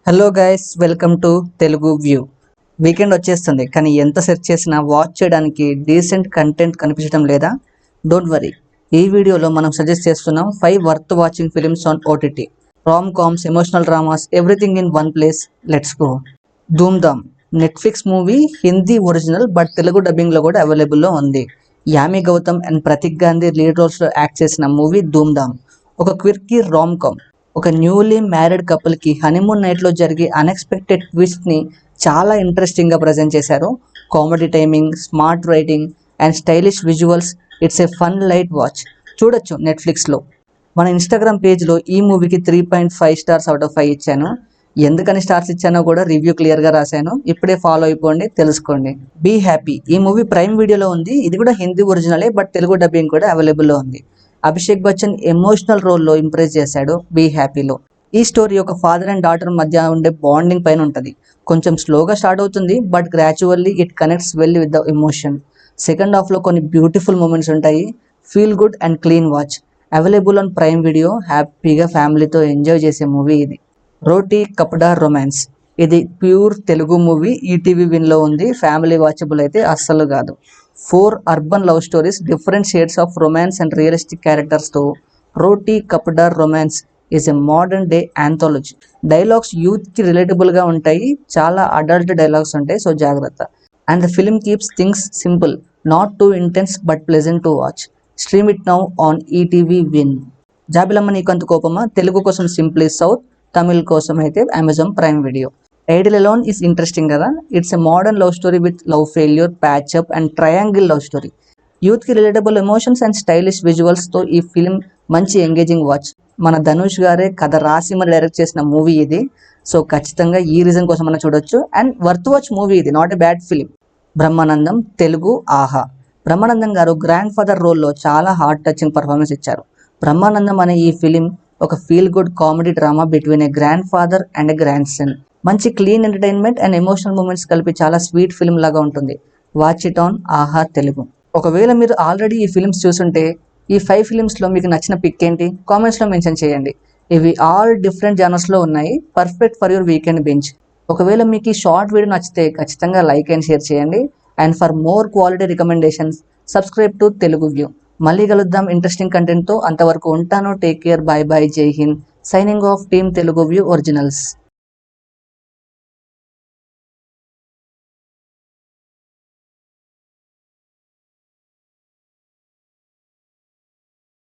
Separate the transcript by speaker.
Speaker 1: Hello guys, welcome to Telugu view. Weekend వచ్చేస్తుంది, కానీ ఎంత సెర్చ్ చేసినా వాచ్ చేయడానికి డీసెంట్ కంటెంట్ కనిపించడం లేదా? డోంట్ వరీ, ఈ వీడియోలో మనం సజెస్ట్ చేస్తున్నాం 5 worth watching films on OTT. Rom coms, emotional dramas, everything in one place. Let's go. Dhoom Dhaam Netflix movie, Hindi original but Telugu డబ్బింగ్లో కూడా అవైలబుల్లో ఉంది. యామి గౌతమ్ అండ్ ప్రతీక్ గాంధీ లీడ్ రోల్స్లో యాక్ట్ చేసిన మూవీ ధూమ్ ధామ్. ఒక క్విర్కీ రామ్ కామ్. ఒక న్యూలీ మ్యారీడ్ కపుల్కి హనీమూన్ నైట్లో జరిగే అన్ఎక్స్పెక్టెడ్ ట్విస్ట్ని చాలా ఇంట్రెస్టింగ్గా ప్రజెంట్ చేశారు. Comedy timing, smart writing and stylish visuals. It's a fun light watch. చూడొచ్చు నెట్ఫ్లిక్స్లో. మన ఇన్స్టాగ్రామ్ పేజ్లో ఈ మూవీకి 3.5 స్టార్స్ అవుట్ ఆఫ్ 5 ఇచ్చాను. ఎందుకని స్టార్స్ ఇచ్చానో కూడా రివ్యూ క్లియర్గా రాశాను. ఇప్పుడే ఫాలో అయిపోండి, తెలుసుకోండి. బీ హ్యాపీ ఈ మూవీ ప్రైమ్ వీడియోలో ఉంది. ఇది కూడా హిందీ ఒరిజినలే బట్ తెలుగు డబ్బింగ్ కూడా అవైలబుల్లో ఉంది. అభిషేక్ బచ్చన్ ఎమోషనల్ రోల్లో ఇంప్రెస్ చేశాడు బీ హ్యాపీలో. ఈ స్టోరీ ఒక ఫాదర్ అండ్ డాటర్ మధ్య ఉండే బాండింగ్ పైన ఉంటుంది. కొంచెం స్లోగా స్టార్ట్ అవుతుంది but gradually it connects well with the emotion. Second హాఫ్లో కొన్ని బ్యూటిఫుల్ మూమెంట్స్ ఉంటాయి. Feel good and clean watch. Available on Prime Video. హ్యాపీగా ఫ్యామిలీతో ఎంజాయ్ చేసే మూవీ ఇది. రోటీ కప్డా రొమాన్స్. ఇది ప్యూర్ తెలుగు మూవీ. ఈటీవీ విన్లో ఉంది. ఫ్యామిలీ వాచబుల్ అయితే అస్సలు కాదు. 4 urban love stories, different shades of romance and realistic క్యారెక్టర్స్తో Roti Kapda Romance is a modern day anthology. Dialogues యూత్కి రిలేటబుల్గా ఉంటాయి. చాలా అడల్ట్ డైలాగ్స్ ఉంటాయి, సో జాగ్రత్త. And the film keeps things simple, not two intense but pleasant to watch. Stream it now on ETV win. జాబిలమ్మ నీకంత కోపమా తెలుగు కోసం సింప్లీ సౌత్, తమిళ్ కోసం అయితే Amazon Prime Video. Title alone is interesting కదా. It's a modern love story with love failure, patch up and triangle love story. యూత్కి relatable emotions and stylish విజువల్స్తో ఈ ఫిల్మ్ మంచి ఎంగేజింగ్ వాచ్. మన ధనుష్ గారే కథ రాసి మరి డైరెక్ట్ చేసిన మూవీ ఇది. సో ఖచ్చితంగా ఈ రీజన్ కోసం మనం చూడొచ్చు. అండ్ వర్త్ వాచ్ మూవీ ఇది, not a bad film. Brahmanandam Telugu ఆహా. బ్రహ్మానందం గారు గ్రాండ్ ఫాదర్ రోల్లో చాలా హార్ట్ టచింగ్ పర్ఫార్మెన్స్ ఇచ్చారు. బ్రహ్మానందం అనే ఈ ఫిలిం ఒక feel good comedy drama between a grandfather and a grandson. మంచి clean entertainment and emotional moments కలిపి చాలా స్వీట్ ఫిల్మ్ లాగా ఉంటుంది. వాచ్ ఇట్ ఆన్ ఆహా తెలుగు. ఒకవేళ మీరు ఆల్రెడీ ఈ ఫిల్మ్స్ చూసుంటే ఈ 5 ఫిల్మ్స్లో మీకు నచ్చిన పిక్ ఏంటి కామెంట్స్లో మెన్షన్ చేయండి. ఇవి ఆల్ డిఫరెంట్ జానర్స్లో ఉన్నాయి. Perfect for your weekend bench. ఒకవేళ మీకు ఈ షార్ట్ వీడియో నచ్చితే ఖచ్చితంగా లైక్ అండ్ షేర్ చేయండి. And for more quality recommendations subscribe to Telugu view. మళ్ళీ కలుద్దాం ఇంట్రెస్టింగ్ కంటెంట్తో. అంతవరకు ఉంటాను. టేక్ కేర్, బై బై, జై Hind. Signing off team Telugu view originals.